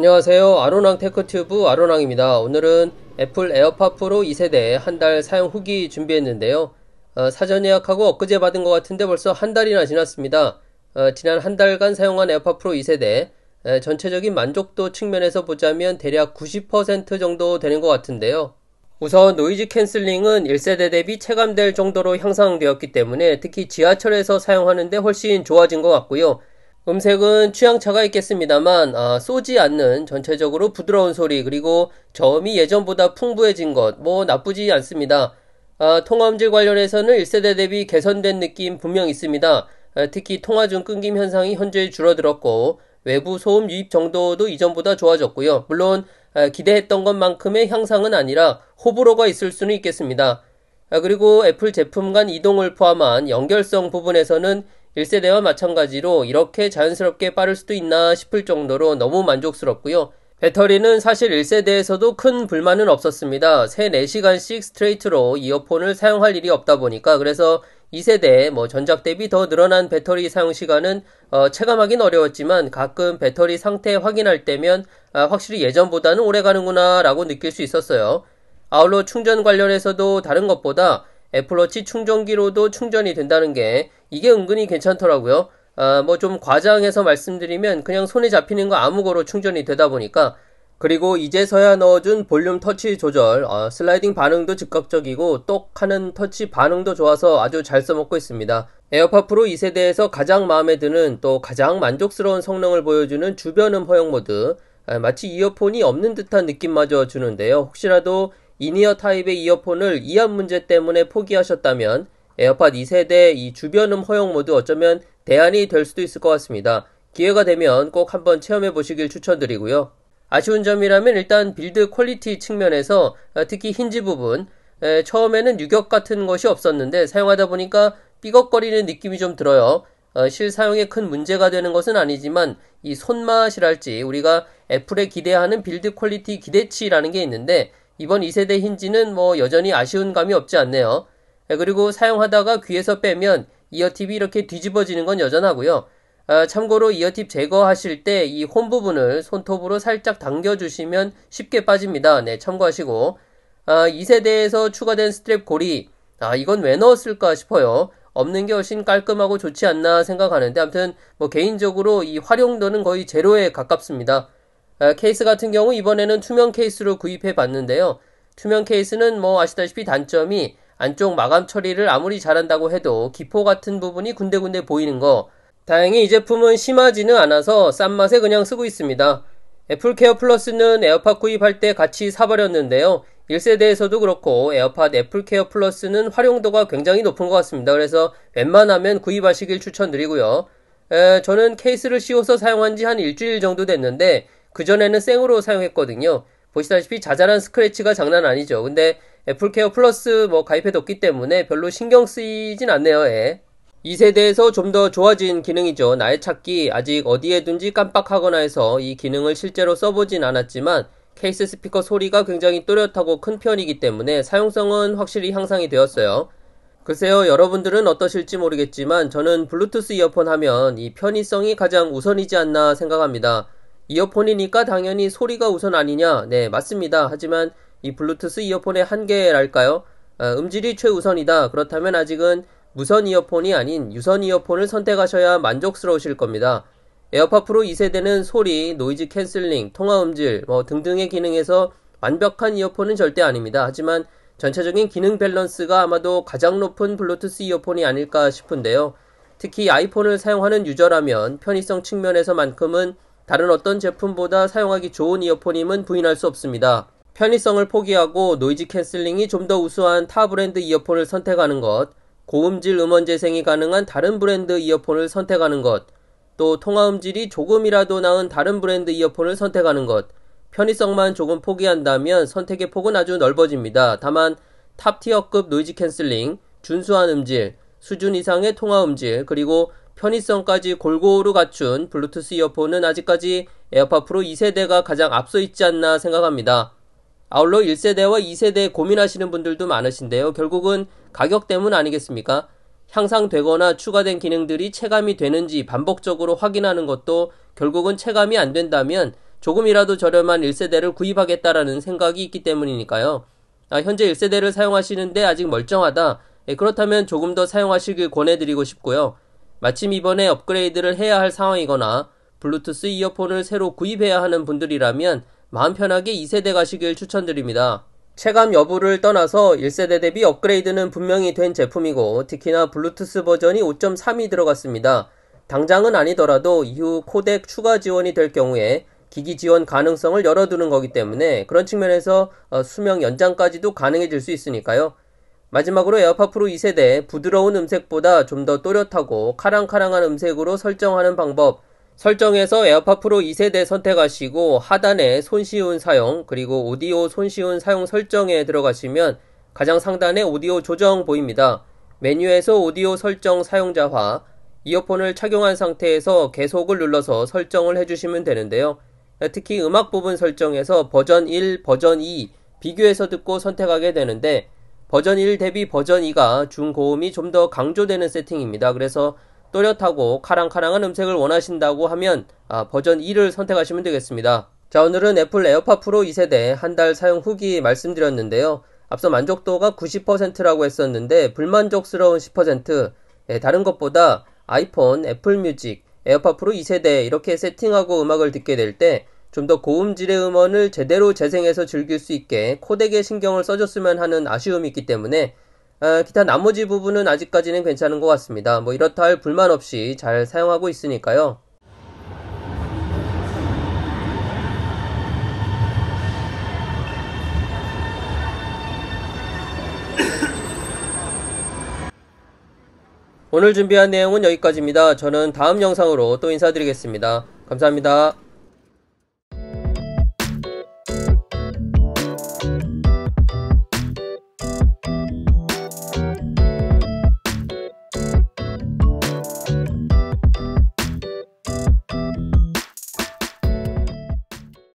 안녕하세요. 아로랑 테크튜브 아로랑입니다. 오늘은 애플 에어팟 프로 2세대 한 달 사용 후기 준비했는데요. 사전 예약하고 엊그제 받은 것 같은데 벌써 한 달이나 지났습니다. 지난 한 달간 사용한 에어팟 프로 2세대 전체적인 만족도 측면에서 보자면 대략 90% 정도 되는 것 같은데요. 우선 노이즈 캔슬링은 1세대 대비 체감될 정도로 향상되었기 때문에 특히 지하철에서 사용하는데 훨씬 좋아진 것 같고요. 음색은 취향차가 있겠습니다만 쏘지 않는 전체적으로 부드러운 소리, 그리고 저음이 예전보다 풍부해진 것 나쁘지 않습니다. 통화음질 관련해서는 1세대 대비 개선된 느낌 분명 있습니다. 특히 통화 중 끊김 현상이 현저히 줄어들었고 외부 소음 유입 정도도 이전보다 좋아졌고요. 물론 기대했던 것만큼의 향상은 아니라 호불호가 있을 수는 있겠습니다. 그리고 애플 제품 간 이동을 포함한 연결성 부분에서는 1세대와 마찬가지로 이렇게 자연스럽게 빠를 수도 있나 싶을 정도로 너무 만족스럽고요. 배터리는 사실 1세대에서도 큰 불만은 없었습니다. 3-4시간씩 스트레이트로 이어폰을 사용할 일이 없다 보니까, 그래서 2세대 전작 대비 더 늘어난 배터리 사용 시간은 체감하긴 어려웠지만 가끔 배터리 상태 확인할 때면 확실히 예전보다는 오래 가는구나 라고 느낄 수 있었어요. 아울러 충전 관련해서도 다른 것보다 애플워치 충전기로도 충전이 된다는 게 이게 은근히 괜찮더라고요. 좀 과장해서 말씀드리면 그냥 손에 잡히는 거 아무거로 충전이 되다 보니까. 그리고 이제서야 넣어준 볼륨 터치 조절, 슬라이딩 반응도 즉각적이고 똑 하는 터치 반응도 좋아서 아주 잘 써먹고 있습니다. 에어팟 프로 2세대에서 가장 마음에 드는, 또 가장 만족스러운 성능을 보여주는 주변음 허용 모드, 마치 이어폰이 없는 듯한 느낌마저 주는데요. 혹시라도 인이어 타입의 이어폰을 이합 문제 때문에 포기하셨다면 에어팟 2세대 이 주변음 허용 모드 어쩌면 대안이 될 수도 있을 것 같습니다. 기회가 되면 꼭 한번 체험해 보시길 추천드리고요. 아쉬운 점이라면 일단 빌드 퀄리티 측면에서 특히 힌지 부분, 처음에는 유격 같은 것이 없었는데 사용하다 보니까 삐걱거리는 느낌이 좀 들어요. 실사용에 큰 문제가 되는 것은 아니지만 이 손맛이랄지 우리가 애플에 기대하는 빌드 퀄리티 기대치라는 게 있는데 이번 2세대 힌지는 여전히 아쉬운 감이 없지 않네요. 그리고 사용하다가 귀에서 빼면 이어팁이 이렇게 뒤집어지는 건 여전하고요. 참고로 이어팁 제거하실 때 이 홈 부분을 손톱으로 살짝 당겨주시면 쉽게 빠집니다. 네, 참고하시고. 2세대에서 추가된 스트랩 고리, 이건 왜 넣었을까 싶어요. 없는 게 훨씬 깔끔하고 좋지 않나 생각하는데, 아무튼 개인적으로 이 활용도는 거의 제로에 가깝습니다. 케이스 같은 경우 이번에는 투명 케이스로 구입해 봤는데요. 투명 케이스는 아시다시피 단점이 안쪽 마감 처리를 아무리 잘한다고 해도 기포 같은 부분이 군데군데 보이는 거. 다행히 이 제품은 심하지는 않아서 싼 맛에 그냥 쓰고 있습니다. 애플 케어 플러스는 에어팟 구입할 때 같이 사버렸는데요. 1세대에서도 그렇고 에어팟 애플 케어 플러스는 활용도가 굉장히 높은 것 같습니다. 그래서 웬만하면 구입하시길 추천드리고요. 저는 케이스를 씌워서 사용한 지 한 일주일 정도 됐는데 그전에는 생으로 사용했거든요. 보시다시피 자잘한 스크래치가 장난 아니죠. 근데 애플 케어 플러스 가입해뒀기 때문에 별로 신경 쓰이진 않네요. 2세대에서 좀 더 좋아진 기능이죠. 나의 찾기, 아직 어디에 둔지 깜빡하거나 해서 이 기능을 실제로 써보진 않았지만 케이스 스피커 소리가 굉장히 또렷하고 큰 편이기 때문에 사용성은 확실히 향상이 되었어요. 글쎄요, 여러분들은 어떠실지 모르겠지만 저는 블루투스 이어폰 하면 이 편의성이 가장 우선이지 않나 생각합니다. 이어폰이니까 당연히 소리가 우선 아니냐? 네, 맞습니다. 하지만 이 블루투스 이어폰의 한계랄까요? 음질이 최우선이다. 그렇다면 아직은 무선 이어폰이 아닌 유선 이어폰을 선택하셔야 만족스러우실 겁니다. 에어팟 프로 2세대는 소리, 노이즈 캔슬링, 통화 음질 등등의 기능에서 완벽한 이어폰은 절대 아닙니다. 하지만 전체적인 기능 밸런스가 아마도 가장 높은 블루투스 이어폰이 아닐까 싶은데요. 특히 아이폰을 사용하는 유저라면 편의성 측면에서만큼은 다른 어떤 제품보다 사용하기 좋은 이어폰임은 부인할 수 없습니다. 편의성을 포기하고 노이즈 캔슬링이 좀 더 우수한 타 브랜드 이어폰을 선택하는 것, 고음질 음원 재생이 가능한 다른 브랜드 이어폰을 선택하는 것, 또 통화 음질이 조금이라도 나은 다른 브랜드 이어폰을 선택하는 것, 편의성만 조금 포기한다면 선택의 폭은 아주 넓어집니다. 다만 탑티어급 노이즈 캔슬링, 준수한 음질, 수준 이상의 통화 음질, 그리고 편의성까지 골고루 갖춘 블루투스 이어폰은 아직까지 에어팟 프로 2세대가 가장 앞서 있지 않나 생각합니다. 아울러 1세대와 2세대 고민하시는 분들도 많으신데요. 결국은 가격 때문 아니겠습니까? 향상되거나 추가된 기능들이 체감이 되는지 반복적으로 확인하는 것도 결국은 체감이 안 된다면 조금이라도 저렴한 1세대를 구입하겠다라는 생각이 있기 때문이니까요. 현재 1세대를 사용하시는데 아직 멀쩡하다. 그렇다면 조금 더 사용하시길 권해드리고 싶고요. 마침 이번에 업그레이드를 해야 할 상황이거나 블루투스 이어폰을 새로 구입해야 하는 분들이라면 마음 편하게 2세대 가시길 추천드립니다. 체감 여부를 떠나서 1세대 대비 업그레이드는 분명히 된 제품이고 특히나 블루투스 버전이 5.3이 들어갔습니다. 당장은 아니더라도 이후 코덱 추가 지원이 될 경우에 기기 지원 가능성을 열어두는 거기 때문에 그런 측면에서 수명 연장까지도 가능해질 수 있으니까요. 마지막으로 에어팟 프로 2세대 부드러운 음색보다 좀 더 또렷하고 카랑카랑한 음색으로 설정하는 방법, 설정에서 에어팟 프로 2세대 선택하시고 하단에 손쉬운 사용 그리고 오디오 손쉬운 사용 설정에 들어가시면 가장 상단에 오디오 조정 보입니다. 메뉴에서 오디오 설정 사용자화, 이어폰을 착용한 상태에서 계속을 눌러서 설정을 해주시면 되는데요. 특히 음악 부분 설정에서 버전 1, 버전 2 비교해서 듣고 선택하게 되는데 버전 1 대비 버전 2가 중고음이 좀 더 강조되는 세팅입니다. 그래서 또렷하고 카랑카랑한 음색을 원하신다고 하면 버전 2를 선택하시면 되겠습니다. 자, 오늘은 애플 에어팟 프로 2세대 한 달 사용 후기 말씀드렸는데요. 앞서 만족도가 90%라고 했었는데 불만족스러운 10%, 다른 것보다 아이폰, 애플 뮤직, 에어팟 프로 2세대 이렇게 세팅하고 음악을 듣게 될 때 좀 더 고음질의 음원을 제대로 재생해서 즐길 수 있게 코덱에 신경을 써줬으면 하는 아쉬움이 있기 때문에 기타 나머지 부분은 아직까지는 괜찮은 것 같습니다. 이렇다 할 불만 없이 잘 사용하고 있으니까요. 오늘 준비한 내용은 여기까지입니다. 저는 다음 영상으로 또 인사드리겠습니다. 감사합니다.